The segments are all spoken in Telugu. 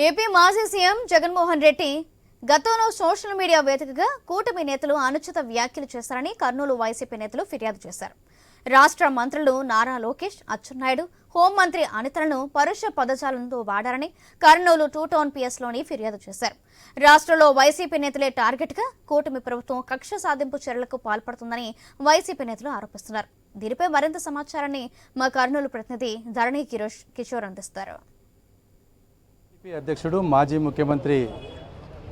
ఏపీ మాజీ సీఎం జగన్మోహన్ రెడ్డి గతంలో సోషల్ మీడియా వేదికగా కూటమి నేతలు అనుచిత వ్యాఖ్యలు చేశారని కర్నూలు వైసీపీ నేతలు ఫిర్యాదు చేశారు. రాష్ట్ర మంత్రులు నారా లోకేష్, అచ్చెన్నాయుడు, హోంమంత్రి అనితలను పరుష పదజాలంతో వాడారని కర్నూలు 2 టౌన్ పిఎస్లోని ఫిర్యాదు చేశారు. రాష్ట్రంలో వైసీపీ నేతలే టార్గెట్గా కూటమి ప్రభుత్వం కక్ష సాధింపు చర్యలకు పాల్పడుతుందని వైసీపీ నేతలు ఆరోపిస్తున్నారు. దీనిపై మరింత సమాచారాన్ని మా కర్నూలు ప్రతినిధి ధరణి కిషోర్ అందిస్తారు. అధ్యక్షుడు మాజీ ముఖ్యమంత్రి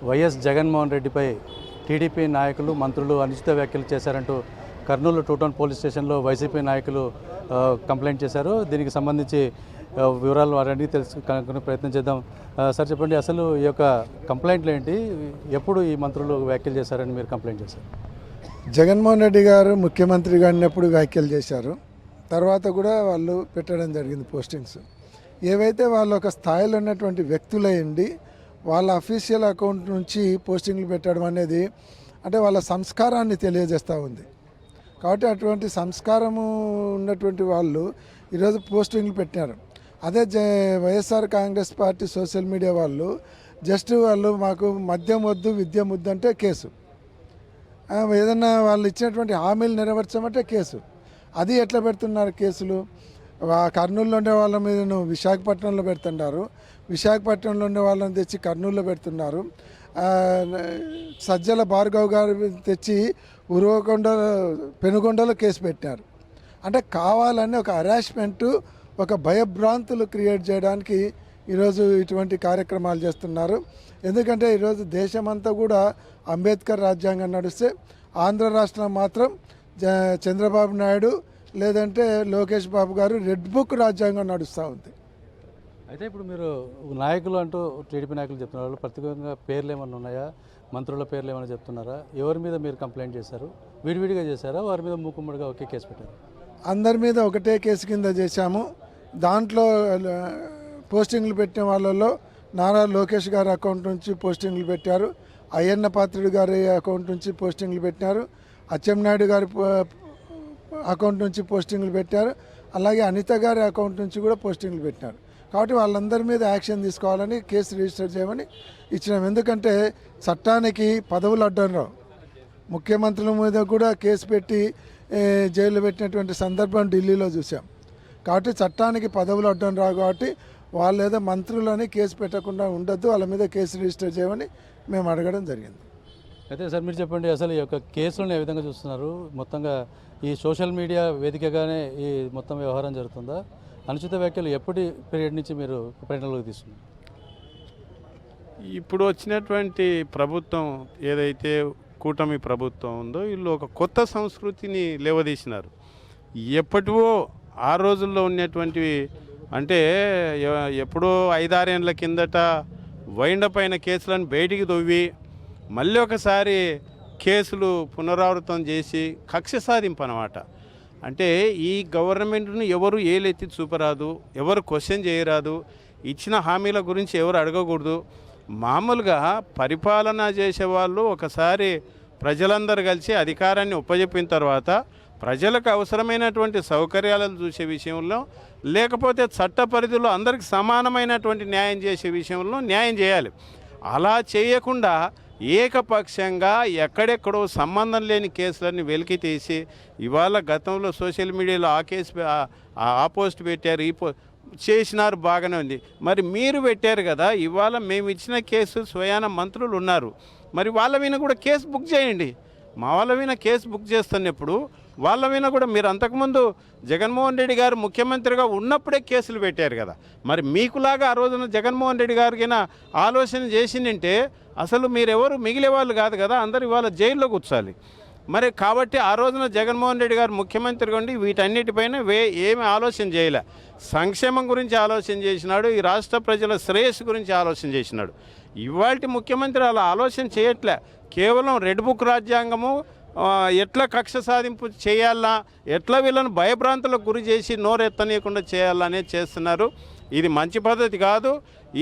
వైఎస్ జగన్మోహన్ రెడ్డిపై టీడీపీ నాయకులు, మంత్రులు అనుచిత వ్యాఖ్యలు చేశారంటూ కర్నూలు 2 టౌన్ పోలీస్ స్టేషన్లో వైసీపీ నాయకులు కంప్లైంట్ చేశారు. దీనికి సంబంధించి వివరాలు వారని తెలుసుకునే ప్రయత్నం చేద్దాం. సార్ చెప్పండి, అసలు ఈ యొక్క కంప్లైంట్లు ఏంటి, ఎప్పుడు ఈ మంత్రులు వ్యాఖ్యలు చేశారని మీరు కంప్లైంట్ చేశారు? జగన్మోహన్ రెడ్డి గారు ముఖ్యమంత్రిగా ఉన్నప్పుడు వ్యాఖ్యలు చేశారు. తర్వాత కూడా వాళ్ళు పెట్టడం జరిగింది పోస్టింగ్స్. ఏవైతే వాళ్ళు ఒక స్థాయిలో ఉన్నటువంటి వ్యక్తులయ్యండి వాళ్ళ అఫీషియల్ అకౌంట్ నుంచి పోస్టింగ్లు పెట్టడం అనేది అంటే వాళ్ళ సంస్కారాన్ని తెలియజేస్తూ ఉంది. కాబట్టి అటువంటి సంస్కారము ఉన్నటువంటి వాళ్ళు ఈరోజు పోస్టింగ్లు పెట్టారు. అదే YSR Congress party social media వాళ్ళు జస్ట్ వాళ్ళు మాకు మద్యం వద్దు, విద్య ముద్దు అంటే కేసు, ఏదన్నా వాళ్ళు ఇచ్చినటువంటి హామీలు నెరవేర్చమంటే కేసు. అది ఎట్లా పెడుతున్నారు కేసులు? కర్నూలులో ఉండే వాళ్ళ మీద విశాఖపట్నంలో పెడుతున్నారు, విశాఖపట్నంలో ఉండే వాళ్ళని తెచ్చి కర్నూలులో పెడుతున్నారు. సజ్జల భార్గవ్ గారు తెచ్చి పెనుగొండలో కేసు పెట్టారు. అంటే కావాలని ఒక హరాస్మెంటు, ఒక భయభ్రాంతులు క్రియేట్ చేయడానికి ఈరోజు ఇటువంటి కార్యక్రమాలు చేస్తున్నారు. ఎందుకంటే ఈరోజు దేశమంతా కూడా అంబేద్కర్ రాజ్యాంగం నడిస్తే ఆంధ్ర రాష్ట్రం మాత్రం చంద్రబాబు నాయుడు లేదంటే లోకేష్ బాబు గారు రెడ్ బుక్ రాజ్యాంగం నడుస్తూ ఉంది. అయితే ఇప్పుడు మీరు నాయకులు అంటూ టీడీపీ నాయకులు చెప్తున్నారు, ప్రత్యేకంగా పేర్లు ఏమైనా ఉన్నాయా, మంత్రుల పేర్లు ఏమైనా చెప్తున్నారా? ఎవరి మీద మీరు కంప్లైంట్ చేశారు? విడివిడిగా చేశారా, వారి మీద మూకుమ్మడిగా ఒకే కేసు పెట్టారు? అందరి మీద ఒకటే కేసు కింద చేశాము. దాంట్లో పోస్టింగ్లు పెట్టిన వాళ్ళలో నారా లోకేష్ గారి అకౌంట్ నుంచి పోస్టింగ్లు పెట్టారు, అయ్యన్న పాత్రుడు గారి అకౌంట్ నుంచి పోస్టింగ్లు పెట్టారు, అచ్చెన్నాయుడు గారి అకౌంట్ నుంచి పోస్టింగ్లు పెట్టారు, అలాగే అనిత గారి అకౌంట్ నుంచి కూడా పోస్టింగ్లు పెట్టారు. కాబట్టి వాళ్ళందరి మీద యాక్షన్ తీసుకోవాలని కేసు రిజిస్టర్ చేయమని ఇచ్చినాం. ఎందుకంటే చట్టానికి పదవులు అడ్డం రావు. ముఖ్యమంత్రుల మీద కూడా కేసు పెట్టి జైల్లో పెట్టినటువంటి సందర్భం ఢిల్లీలో చూసాం. కాబట్టి చట్టానికి పదవులు అడ్డం రావు. కాబట్టి వాళ్ళు ఏదో మంత్రులని కేసు పెట్టకుండా ఉండొద్దు, వాళ్ళ మీద కేసు రిజిస్టర్ చేయమని మేము అడగడం జరిగింది. అయితే సార్ మీరు చెప్పండి, అసలు ఈ యొక్క కేసులను ఏ విధంగా చూస్తున్నారు? మొత్తంగా ఈ సోషల్ మీడియా వేదికగానే ఈ మొత్తం వ్యవహారం జరుగుతుందా? అనుచిత వ్యాఖ్యలు ఎప్పటి పీరియడ్ నుంచి మీరు పరిగణలోకి తీసుకున్నారు? ఇప్పుడు వచ్చినటువంటి ప్రభుత్వం ఏదైతే కూటమి ప్రభుత్వం ఉందో వీళ్ళు ఒక కొత్త సంస్కృతిని లేవదీసినారు. ఎప్పటివో ఆ రోజుల్లో ఉన్నటువంటివి అంటే ఎప్పుడో 5-6 ఏళ్ళ కిందట వైండప్ అయిన కేసులను బయటికి తవ్వి మళ్ళీ ఒకసారి కేసులు పునరావృతం చేసి కక్ష సాధింపు అన్నమాట. అంటే ఈ గవర్నమెంట్ను ఎవరు ఏలెత్తి చూపరాదు, ఎవరు క్వశ్చన్ చేయరాదు, ఇచ్చిన హామీల గురించి ఎవరు అడగకూడదు. మామూలుగా పరిపాలన చేసేవాళ్ళు ఒకసారి ప్రజలందరూ కలిసి అధికారాన్ని ఒప్పజెప్పిన తర్వాత ప్రజలకు అవసరమైనటువంటి సౌకర్యాలను చూసే విషయంలో, లేకపోతే చట్ట పరిధిలో అందరికి సమానమైనటువంటి న్యాయం చేసే విషయంలో న్యాయం చేయాలి. అలా చేయకుండా ఏకపక్షంగా ఎక్కడెక్కడో సంబంధం లేని కేసులన్నీ వెలికి తీసి ఇవాళ గతంలో సోషల్ మీడియాలో ఆ కేసు ఆ పోస్ట్ పెట్టారు, ఈ చేసినారు, బాగానే ఉంది. మరి మీరు పెట్టారు కదా, ఇవాళ మేము ఇచ్చిన కేసు స్వయాన మంత్రులు ఉన్నారు, మరి వాళ్ళ మీద కూడా కేసు బుక్ చేయండి. మా వాళ్ళ మీద కేసు బుక్ చేస్తున్నప్పుడు వాళ్ళ మీద కూడా మీరు అంతకుముందు జగన్మోహన్ రెడ్డి గారు ముఖ్యమంత్రిగా ఉన్నప్పుడే కేసులు పెట్టారు కదా, మరి మీకులాగా ఆ రోజున జగన్మోహన్ రెడ్డి గారికి ఆలోచన చేసిందంటే అసలు మీరెవరు మిగిలే వాళ్ళు కాదు కదా, అందరు ఇవాళ జైల్లో కూర్చోాలి. మరి కాబట్టి ఆ రోజున జగన్మోహన్ రెడ్డి గారు ముఖ్యమంత్రిగా ఉండి వీటన్నిటిపైన ఏమి ఆలోచన చేయలే. సంక్షేమం గురించి ఆలోచన చేసినాడు, ఈ రాష్ట్ర ప్రజల శ్రేయస్సు గురించి ఆలోచన చేసినాడు. ఇవాళ ముఖ్యమంత్రి అలా ఆలోచన చేయట్లే. కేవలం రెడ్ బుక్ రాజ్యాంగము ఎట్లా కక్ష సాధింపు చేయాలా, ఎట్లా వీళ్ళని భయభ్రాంతులకు గురి చేసి నోరెత్తనీయకుండా చేయాలనేది చేస్తున్నారు. ఇది మంచి పద్ధతి కాదు.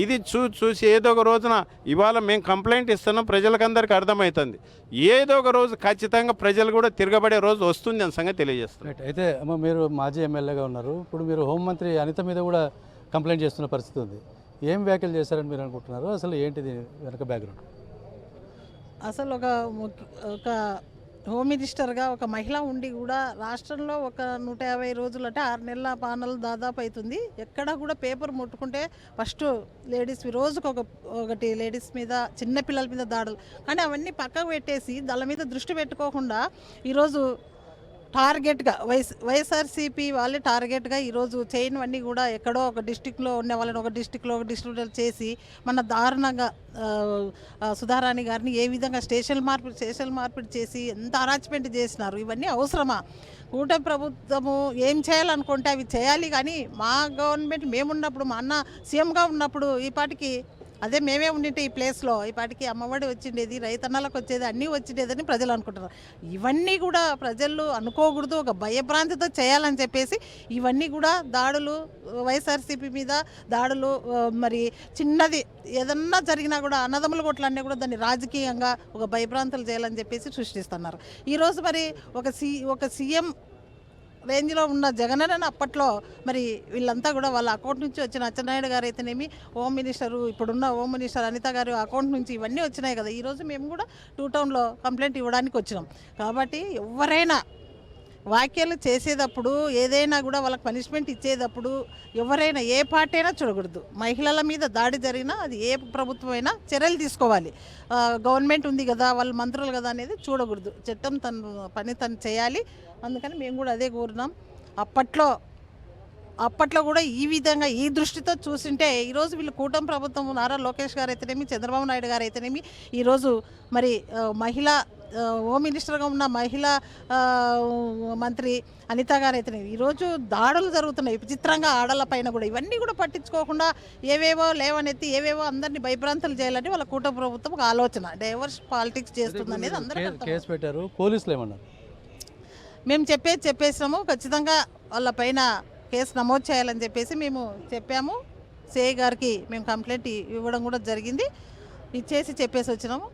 ఇది చూసి ఏదో ఒక రోజున ఇవాళ మేము కంప్లైంట్ ఇస్తున్నాం, ప్రజలకందరికీ అర్థమవుతుంది. ఏదో ఒక రోజు ఖచ్చితంగా ప్రజలు కూడా తిరగబడే రోజు వస్తుంది అని సంగతి తెలియజేస్తున్నారు. అయితే అమ్మ, మీరు మాజీ ఎమ్మెల్యేగా ఉన్నారు, ఇప్పుడు మీరు హోంమంత్రి అనిత మీద కూడా కంప్లైంట్ చేస్తున్న పరిస్థితి ఉంది. ఏం వ్యాఖ్యలు చేశారని మీరు అనుకుంటున్నారు? అసలు ఏంటిది వెనక బ్యాక్గ్రౌండ్? అసలు ఒక హోమ్ మినిస్టర్గా ఒక మహిళ ఉండి కూడా రాష్ట్రంలో ఒక 150 రోజులు అంటే 6 నెలల పాలనలు దాదాపు అవుతుంది. ఎక్కడ కూడా పేపర్ ముట్టుకుంటే ఫస్ట్ లేడీస్ రోజుకు ఒకటి లేడీస్ మీద, చిన్నపిల్లల మీద దాడులు. కానీ అవన్నీ పక్కకు పెట్టేసి దాని మీద దృష్టి పెట్టుకోకుండా ఈరోజు టార్గెట్గా వైఎస్ఆర్సీపీ వాళ్ళే టార్గెట్గా ఈరోజు చేయనివన్నీ కూడా ఎక్కడో ఒక డిస్టిక్లో ఉన్న వాళ్ళని ఒక డిస్టిక్లో చేసి మన దారుణంగా సుధారాణి గారిని ఏ విధంగా స్టేషన్ మార్పిడి చేసి ఎంత అరాచ్మెంట్ చేసినారు. ఇవన్నీ అవసరమా? కూటమి ప్రభుత్వము ఏం చేయాలనుకుంటే అవి చేయాలి. కానీ మా గవర్నమెంట్ మేమున్నప్పుడు, మా అన్న సీఎంగా ఉన్నప్పుడు ఈ పాటికి అదే మేమే ఉండింటే ఈ ప్లేస్లో ఈ పాటికి అమ్మఒడి వచ్చిండేది, రైతన్నలకు వచ్చేది, అన్నీ వచ్చిండేదని ప్రజలు అనుకుంటున్నారు. ఇవన్నీ కూడా ప్రజలు అనుకోకూడదు, ఒక భయభ్రాంతితో చేయాలని చెప్పేసి ఇవన్నీ కూడా దాడులు, వైఎస్ఆర్సీపీ మీద దాడులు, మరి చిన్నది ఏదన్నా జరిగినా కూడా అన్నదమ్ముల కొట్లన్నీ కూడా దాన్ని రాజకీయంగా ఒక భయభ్రాంతులు చేయాలని చెప్పేసి సృష్టిస్తున్నారు. ఈరోజు మరి ఒక సీఎం రేంజ్లో ఉన్న జగనన్న అప్పట్లో మరి వీళ్ళంతా కూడా వాళ్ళ అకౌంట్ నుంచి వచ్చిన అచ్చెన్నాయుడు గారు అయితేనేమి, హోమ్ మినిస్టరు ఇప్పుడున్న హోమ్ మినిస్టర్ అనిత గారి అకౌంట్ నుంచి ఇవన్నీ వచ్చినాయి కదా. ఈరోజు మేము కూడా 2 టౌన్లో కంప్లైంట్ ఇవ్వడానికి వచ్చినాం. కాబట్టి ఎవరైనా వ్యాఖ్యలు చేసేటప్పుడు, ఏదైనా కూడా వాళ్ళకి పనిష్మెంట్ ఇచ్చేటప్పుడు ఎవరైనా ఏ పార్టీ అయినా చూడకూడదు. మహిళల మీద దాడి జరిగినా అది ఏ ప్రభుత్వం అయినా చర్యలు తీసుకోవాలి. గవర్నమెంట్ ఉంది కదా, వాళ్ళు మంత్రులు కదా అనేది చూడకూడదు. చట్టం తన పని తను చేయాలి. అందుకని మేము కూడా అదే కోరినాం. అప్పట్లో కూడా ఈ విధంగా ఈ దృష్టితో చూసింటే ఈరోజు వీళ్ళు కూటమి ప్రభుత్వం, నారా లోకేష్ గారు అయితేనేమి, చంద్రబాబు నాయుడు గారు అయితేనేమి, ఈరోజు మరి హోమ్ మినిస్టర్గా ఉన్న మహిళా మంత్రి అనిత గారు అయితేనేమి, ఈరోజు దాడులు జరుగుతున్నాయి విచిత్రంగా ఆడల పైన కూడా. ఇవన్నీ కూడా పట్టించుకోకుండా ఏవేవో లేవనెత్తి ఏవేవో అందరినీ భయభ్రాంతులు చేయాలని వాళ్ళ కూటమి ప్రభుత్వం ఒక ఆలోచన, డైవర్స్ పాలిటిక్స్ చేస్తుంది అనేది అందరికీ కేసు పెట్టారు, పోలీసులు ఏమన్నారు? మేము చెప్పేసినాము. ఖచ్చితంగా వాళ్ళ పైన కేసు నమోదు చేయాలని చెప్పేసి మేము చెప్పాము. సిఐ గారికి మేము కంప్లైంట్ ఇవ్వడం కూడా జరిగింది. ఇచ్చేసి చెప్పేసి వచ్చినాము.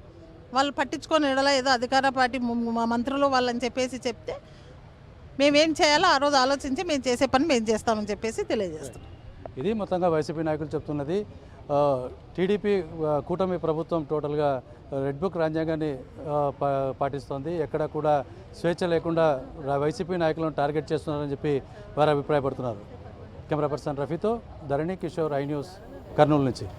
వాళ్ళు పట్టించుకొని ఎడల ఏదో అధికార పార్టీ మా మంత్రులు వాళ్ళని చెప్పేసి చెప్తే మేమేం చేయాలో ఆ రోజు ఆలోచించి మేము చేసే పని మేము చేస్తామని చెప్పేసి తెలియజేస్తాం. ఇది మొత్తంగా వైసీపీ నాయకులు చెప్తున్నది. టీడీపీ కూటమి ప్రభుత్వం టోటల్గా రెడ్ బుక్ రాజ్యాంగాన్ని పాటిస్తోంది. ఎక్కడ కూడా స్వేచ్ఛ లేకుండా వైసీపీ నాయకులను టార్గెట్ చేస్తున్నారని చెప్పి వారు అభిప్రాయపడుతున్నారు. కెమెరా పర్సన్ రఫీతో ధరణి కిషోర్, ఐ న్యూస్, కర్నూలు నుంచి.